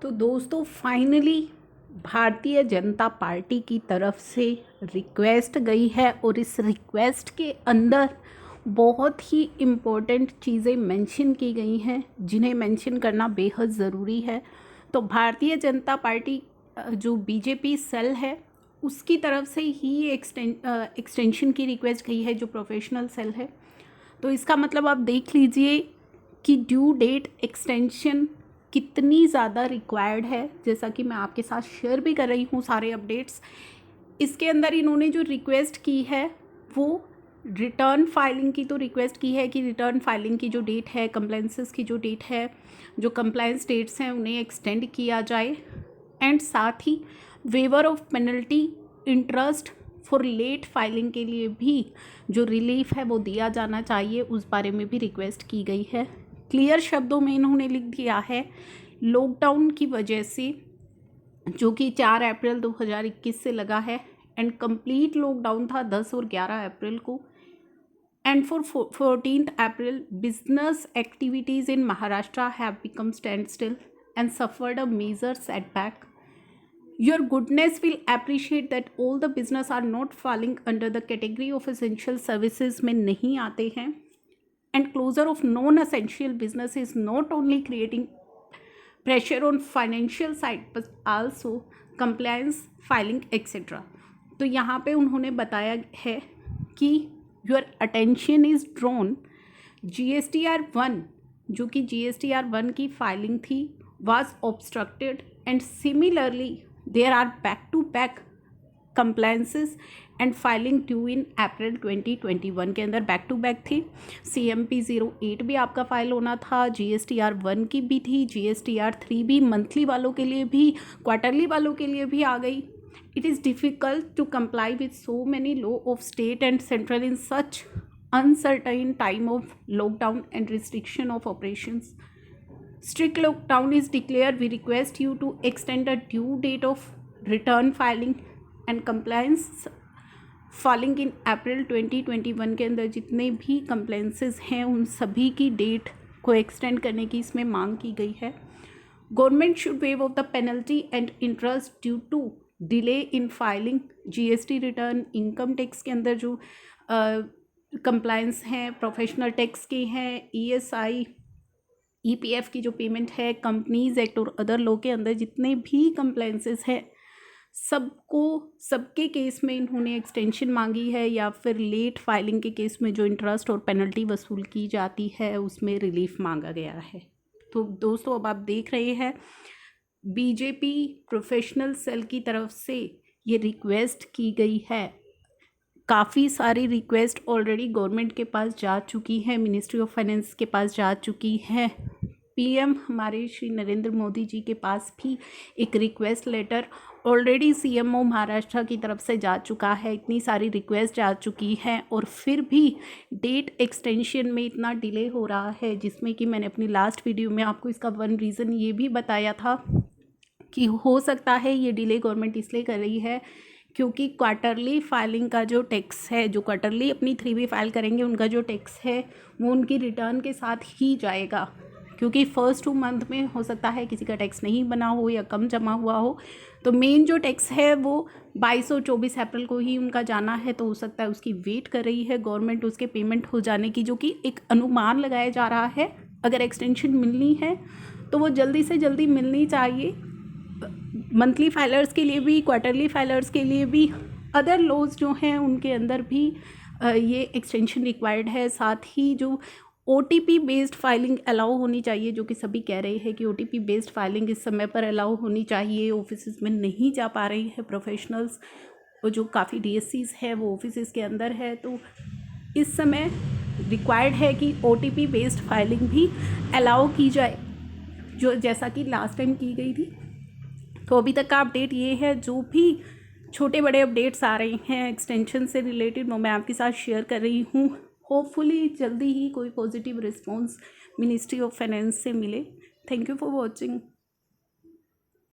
तो दोस्तों finally Bharatiya Janata party की तरफ से रिक्वेस्ट गई है और इस रिक्वेस्ट के अंदर बहुत ही इम्पोर्टेंट चीज़ें मेंशन की गई हैं जिन्हें मेंशन करना बेहद ज़रूरी है। तो भारतीय जनता पार्टी जो बीजेपी सेल है उसकी तरफ से ही एक्सटेंशन की रिक्वेस्ट गई है जो प्रोफेशनल सेल है। तो इसका मतलब आप देख लीजिए कि ड्यू डेट एक्सटेंशन कितनी ज़्यादा रिक्वायर्ड है, जैसा कि मैं आपके साथ शेयर भी कर रही हूँ सारे अपडेट्स। इसके अंदर इन्होंने जो रिक्वेस्ट की है वो रिटर्न फाइलिंग की तो रिक्वेस्ट की है कि रिटर्न फाइलिंग की जो डेट है, कंप्लायंसेस की जो डेट है, जो कंप्लायंस डेट्स हैं उन्हें एक्सटेंड किया जाए एंड साथ ही waiver of penalty interest for late filing के लिए भी जो रिलीफ है वो दिया जाना चाहिए, उस बारे में भी रिक्वेस्ट की गई है। क्लियर शब्दों में इन्होंने लिख दिया है लॉकडाउन की वजह से जो कि 4 अप्रैल 2021 से लगा है एंड कंप्लीट लॉकडाउन था 10 और 11 अप्रैल को and for 14th April business activities in Maharashtra have become stand still and suffered a major setback. Your goodness will appreciate that all the business are not falling under the category of essential services में नहीं आते हैं and closure of non-essential business is not only creating pressure on financial side but also compliance filing etc. तो यहाँ पे उन्होंने बताया है कि your attention is drawn GSTR 1 जो कि GSTR 1 की फाइलिंग थी was obstructed and similarly there are back-to-back compliances and filing due in अप्रैल 2021 के अंदर बैक टू बैक थी। CMP 08 भी आपका फाइल होना था, GSTR 1 की भी थी, GSTR 3 भी मंथली वालों के लिए भी, क्वार्टरली वालों के लिए भी आ गई। It is difficult to comply with so many law of state and central in such uncertain time of lockdown and restriction of operations. Strict lockdown is declared. We request you to extend the due date of return filing and compliance filing in April 2021 के अंदर जितने भी compliances हैं उन सभी की date को extend करने की इसमें मांग की गई है। Government should waive off the penalty and interest due to delay in filing GST return, income tax के अंदर जो कंप्लायंस हैं, प्रोफेशनल टैक्स के हैं, ESI EPF की जो पेमेंट है, कंपनीज़ एक्ट और अदर लॉ के अंदर जितने भी कंप्लायंसेस हैं सबके केस में इन्होंने एक्सटेंशन मांगी है या फिर लेट फाइलिंग के केस में जो इंटरेस्ट और पेनल्टी वसूल की जाती है उसमें रिलीफ मांगा गया है। तो दोस्तों अब आप देख रहे हैं बीजेपी प्रोफेशनल सेल की तरफ से ये रिक्वेस्ट की गई है। काफ़ी सारी रिक्वेस्ट ऑलरेडी गवर्नमेंट के पास जा चुकी हैं, मिनिस्ट्री ऑफ फाइनेंस के पास जा चुकी हैं, PM हमारे श्री नरेंद्र मोदी जी के पास भी एक request letter already CMO Maharashtra की तरफ से जा चुका है। इतनी सारी रिक्वेस्ट जा चुकी हैं और फिर भी डेट एक्सटेंशन में इतना डिले हो रहा है, जिसमें कि मैंने अपनी लास्ट वीडियो में आपको इसका वन रीज़न ये भी बताया था कि हो सकता है ये डिले गवर्नमेंट इसलिए कर रही है क्योंकि क्वार्टरली फाइलिंग का जो टैक्स है, जो क्वार्टरली अपनी 3B फाइल करेंगे उनका जो टैक्स है वो उनकी रिटर्न के साथ ही जाएगा, क्योंकि फर्स्ट 2 मंथ में हो सकता है किसी का टैक्स नहीं बना हो या कम जमा हुआ हो। तो मेन जो टैक्स है वो 22 और 24 अप्रैल को ही उनका जाना है, तो हो सकता है उसकी वेट कर रही है गवर्नमेंट उसके पेमेंट हो जाने की, जो कि एक अनुमान लगाया जा रहा है। अगर एक्सटेंशन मिलनी है तो वो जल्दी से जल्दी मिलनी चाहिए, मंथली फाइलर्स के लिए भी, क्वार्टरली फाइलर्स के लिए भी, अदर लॉज जो हैं उनके अंदर भी ये एक्सटेंशन रिक्वायर्ड है। साथ ही जो OTP बेस्ड फाइलिंग अलाउ होनी चाहिए, जो कि सभी कह रहे हैं कि OTP बेस्ड फाइलिंग इस समय पर अलाउ होनी चाहिए। ऑफिस में नहीं जा पा रही है प्रोफेशनल्स, और जो काफ़ी DSCs है वो ऑफिस के अंदर है, तो इस समय रिक्वायर्ड है कि OTP बेस्ड फाइलिंग भी अलाउ की जाए, जो जैसा कि लास्ट टाइम की गई थी। तो अभी तक का अपडेट ये है, जो भी छोटे बड़े अपडेट्स आ रहे हैं एक्सटेंशन से रिलेटेड वो मैं आपके साथ शेयर कर रही हूँ। होपफुली जल्दी ही कोई positive response ministry of finance से मिले। Thank you for watching.